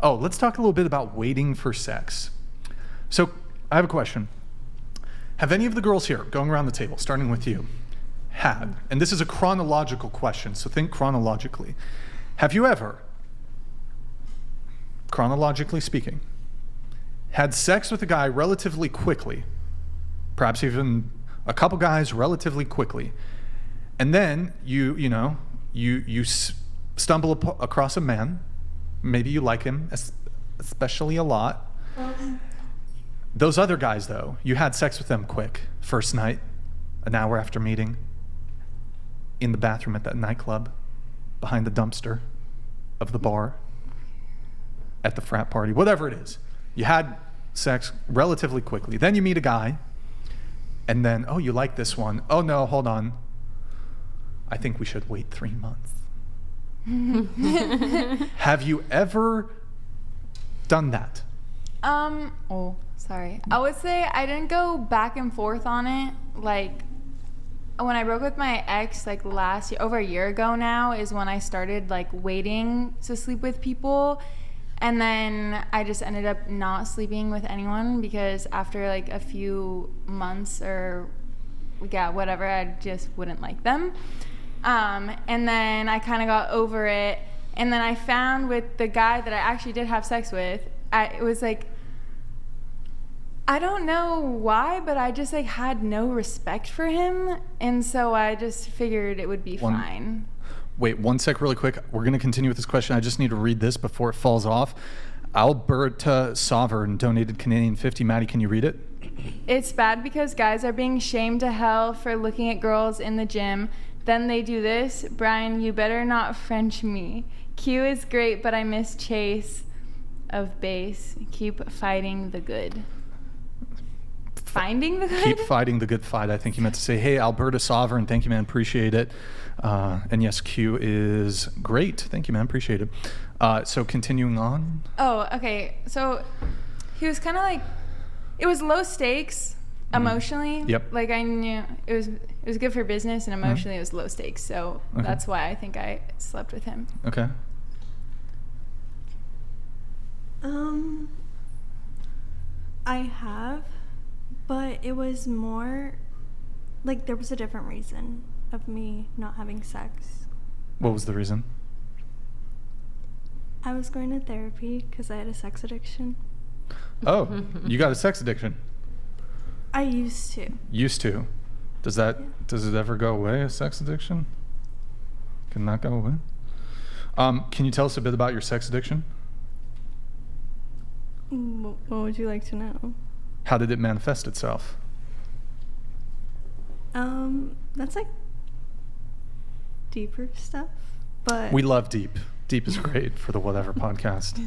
Oh, let's talk a little bit about waiting for sex. So I have a question. Have any of the girls here, going around the table, starting with you, and this is a chronological question, so think chronologically. Have you ever, chronologically speaking, had sex with a guy relatively quickly, perhaps even a couple guys relatively quickly, and then you stumble across a man, maybe you like him, especially a lot. Those other guys, though, you had sex with them quick, first night, an hour after meeting, in the bathroom at that nightclub, behind the dumpster of the bar, at the frat party, whatever it is. You had sex relatively quickly. Then you meet a guy, and then, oh, you like this one. Oh, no, hold on. I think we should wait 3 months. Have you ever done that? Sorry. I would say I didn't go back and forth on it. Like, when I broke with my ex, like last year, over a year ago now, is when I started like waiting to sleep with people. And then I just ended up not sleeping with anyone because after like a few months or whatever, I just wouldn't like them. And then I kind of got over it. And then I found with the guy that I actually did have sex with, it was like, I don't know why, but I just like had no respect for him. And so I just figured it would be fine. Wait, one sec really quick. We're going to continue with this question. I just need to read this before it falls off. Alberta Sovereign donated Canadian 50. Maddie, can you read it? It's bad because guys are being shamed to hell for looking at girls in the gym. Then they do this. Brian, you better not French me. Q is great, but I miss Chase of base. Keep fighting the good. Finding the good? Keep fighting the good fight. I think you meant to say, hey, Alberta Sovereign. Thank you, man. Appreciate it. And yes, Q is great. Thank you, man. Appreciate it. So continuing on. Oh, okay. So he was kind of like, it was low stakes emotionally. Yep. Like I knew it was good for business, and emotionally it was low stakes. So that's why I think I slept with him. Okay. I have, but it was more like there was a different reason of me not having sex. What was the reason? I was going to therapy because I had a sex addiction. Oh, you got a sex addiction? I used to. Used to. Does it ever go away, a sex addiction? Can that go away? Can you tell us a bit about your sex addiction? What would you like to know? How did it manifest itself? That's like deeper stuff, but we love deep. Deep is great for the Whatever podcast.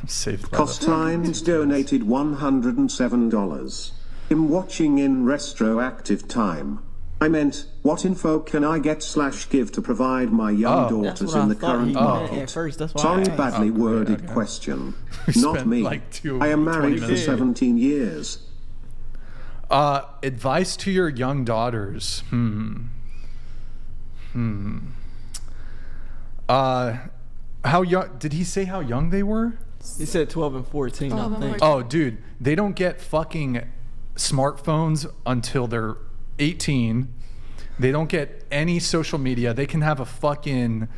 Saved by Costines donated $107. I'm watching in retroactive time. I meant, what info can I get / give to provide my young daughters in the current market? Sorry, badly worded question. Not me. I am married for 17 years. Advice to your young daughters. How young? Did he say how young they were? He said 12 and 14, I think. Oh, dude, they don't get fucking smartphones until they're 18. They don't get any social media. They can have a fucking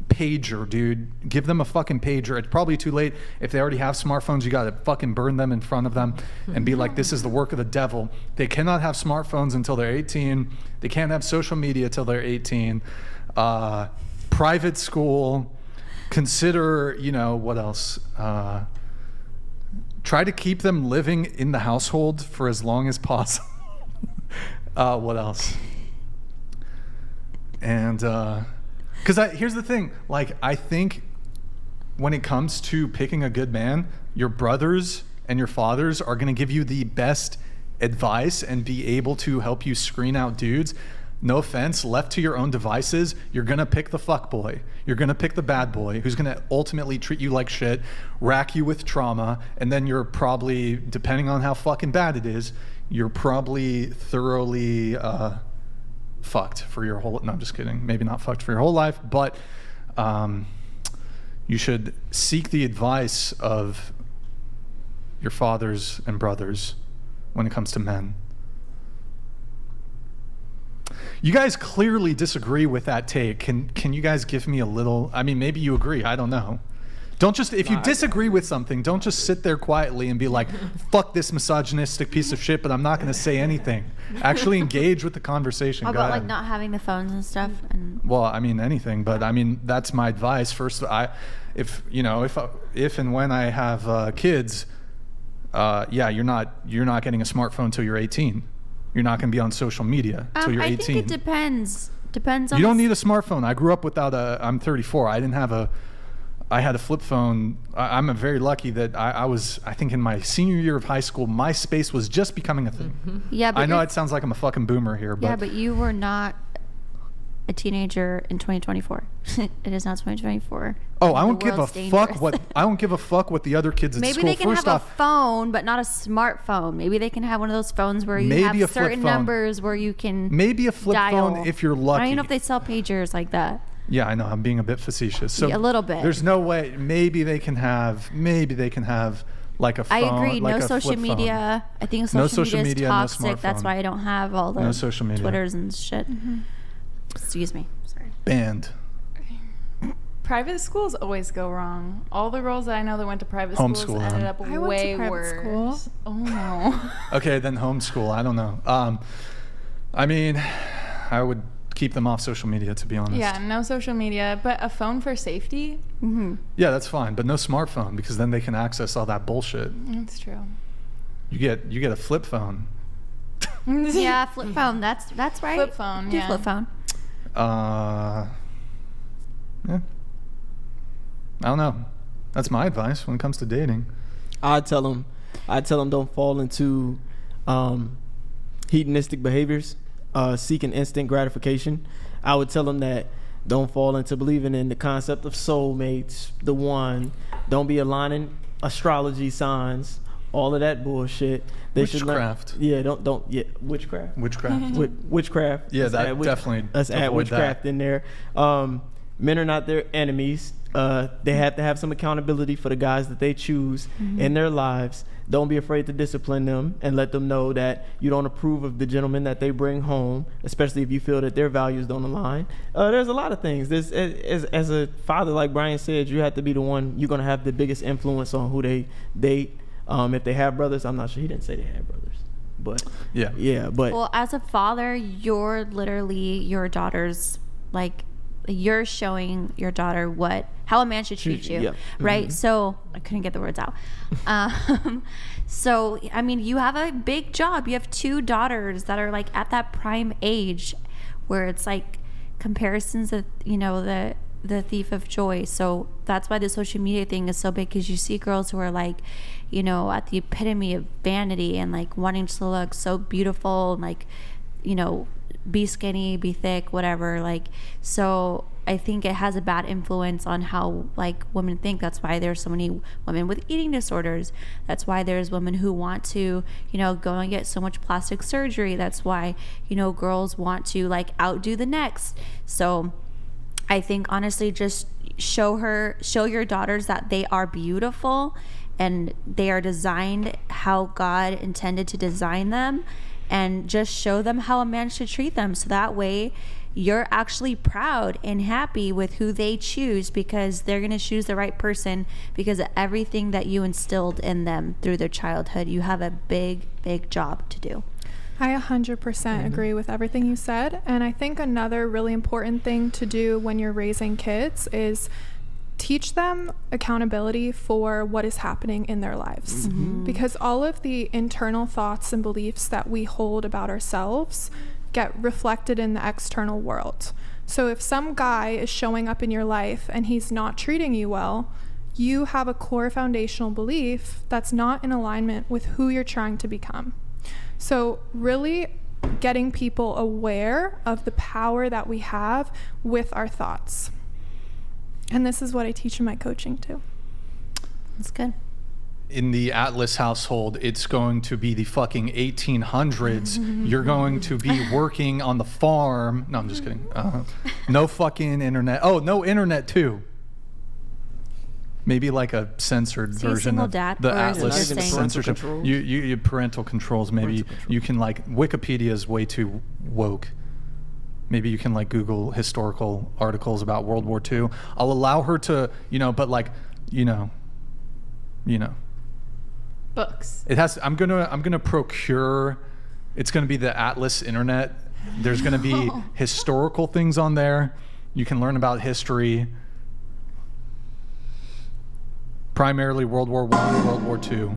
pager, dude. Give them a fucking pager. It's probably too late. If they already have smartphones, you gotta fucking burn them in front of them and be like, this is the work of the devil. They cannot have smartphones until they're 18. They can't have social media till they're 18. Private school. Consider, what else? Try to keep them living in the household for as long as possible. What else? And because here's the thing, like, I think when it comes to picking a good man, your brothers and your fathers are going to give you the best advice and be able to help you screen out dudes. No offense, left to your own devices, you're going to pick the fuck boy. You're going to pick the bad boy who's going to ultimately treat you like shit, rack you with trauma, and then you're probably, depending on how fucking bad it is, you're probably thoroughly fucked for your whole, no, I'm just kidding. Maybe not fucked for your whole life, but You should seek the advice of your fathers and brothers when it comes to men. You guys clearly disagree with that take. Can you guys give me a little? I mean, maybe you agree. I don't know. Don't just, if you disagree with something, don't just sit there quietly and be like, fuck this misogynistic piece of shit, but I'm not going to say anything. Actually engage with the conversation. How Go about ahead. like not having the phones and stuff? And Well, I mean anything, but I mean that's my advice. First, if and when I have kids, yeah, you're not getting a smartphone until you're 18. You're not going to be on social media until you're 18. I think it depends. Depends on. You don't need a smartphone. I grew up without I'm 34. I had a flip phone. I'm very lucky that I think in my senior year of high school, MySpace was just becoming a thing. Yeah, but I know it sounds like I'm a fucking boomer here, but yeah, but you were not a teenager in 2024. It is not 2024. oh, I The don't give a world's fuck dangerous. I don't give a fuck what the other kids at Maybe school. they can First have off, a phone, but not a smartphone. Maybe they can have one of those phones where you Maybe a have flip certain phone. numbers where you can maybe a flip dial. phone if you're I lucky. don't even know if they sell pagers like that. Yeah, I know. I'm being a bit facetious. So Yeah, a little bit. There's no way. Maybe they can have like a phone. I agree. Like No a social flip phone. media. I think No social, social media is media, no toxic. That's smartphone. why I don't have all the No social media. Twitters and shit. Mm-hmm. Excuse me. Sorry. Banned. Private schools always go wrong. All the girls that I know that went to private schools Homeschool ended them. up I went to way private worse. school. Oh no. Okay, then homeschool. I don't know. I mean, I would keep them off social media, to be honest. Yeah, no social media, but a phone for safety. Yeah, that's fine, but no smartphone because then they can access all that bullshit. That's true. You get a flip phone. Yeah, flip phone. That's right. Flip phone, Do yeah. flip phone. Yeah. I don't know. That's my advice when it comes to dating. I tell them don't fall into hedonistic behaviors, seeking instant gratification. I would tell them that don't fall into believing in the concept of soulmates, the one. Don't be aligning astrology signs, all of that bullshit. They should learn- Witchcraft. Yeah, don't. Yeah, witchcraft. Witchcraft. Witchcraft. Yeah, Let's that add definitely Let's add avoid witchcraft that. in there. Men are not their enemies. They have to have some accountability for the guys that they choose in their lives. Don't be afraid to discipline them and let them know that you don't approve of the gentleman that they bring home, especially if you feel that their values don't align. There's a lot of things. There's, as a father, like Brian said, you have to be the one. You're going to have the biggest influence on who they date. If they have brothers, I'm not sure. He didn't say they had brothers. But Yeah. but Well, as a father, you're literally your daughter's, like, you're showing your daughter how a man should treat you, Yeah. right? So I couldn't get the words out. So I mean, you have a big job. You have 2 daughters that are like at that prime age, where it's like comparisons of the thief of joy. So that's why the social media thing is so big, because you see girls who are like, at the epitome of vanity and like wanting to look so beautiful and like, be skinny, be thick, whatever. Like, so I think it has a bad influence on how like women think. That's why there's so many women with eating disorders. That's why there's women who want to, go and get so much plastic surgery. That's why, girls want to like outdo the next. So I think honestly, just show your daughters that they are beautiful and they are designed how God intended to design them, and just show them how a man should treat them. So that way you're actually proud and happy with who they choose, because they're going to choose the right person because of everything that you instilled in them through their childhood. You have a big, big job to do. I 100% agree with everything you said. And I think another really important thing to do when you're raising kids is teach them accountability for what is happening in their lives. Because all of the internal thoughts and beliefs that we hold about ourselves get reflected in the external world. So if some guy is showing up in your life and he's not treating you well, you have a core foundational belief that's not in alignment with who you're trying to become. So really getting people aware of the power that we have with our thoughts. And this is what I teach in my coaching too. That's good. In the Atlas household, it's going to be the fucking 1800s. You're going to be working on the farm. No, I'm just kidding. No fucking internet. Oh, no internet too. Maybe like a censored So you version single of dad, the or is it Not Atlas even saying- parental censorship. controls? You parental controls. Maybe Parental controls. you can like Wikipedia is way too woke. Maybe you can like Google historical articles about World War II. I'll allow her to, but like, you know. Books. It has. I'm gonna procure. It's gonna be the Atlas Internet. There's gonna be historical things on there. You can learn about history. Primarily World War I, World War II.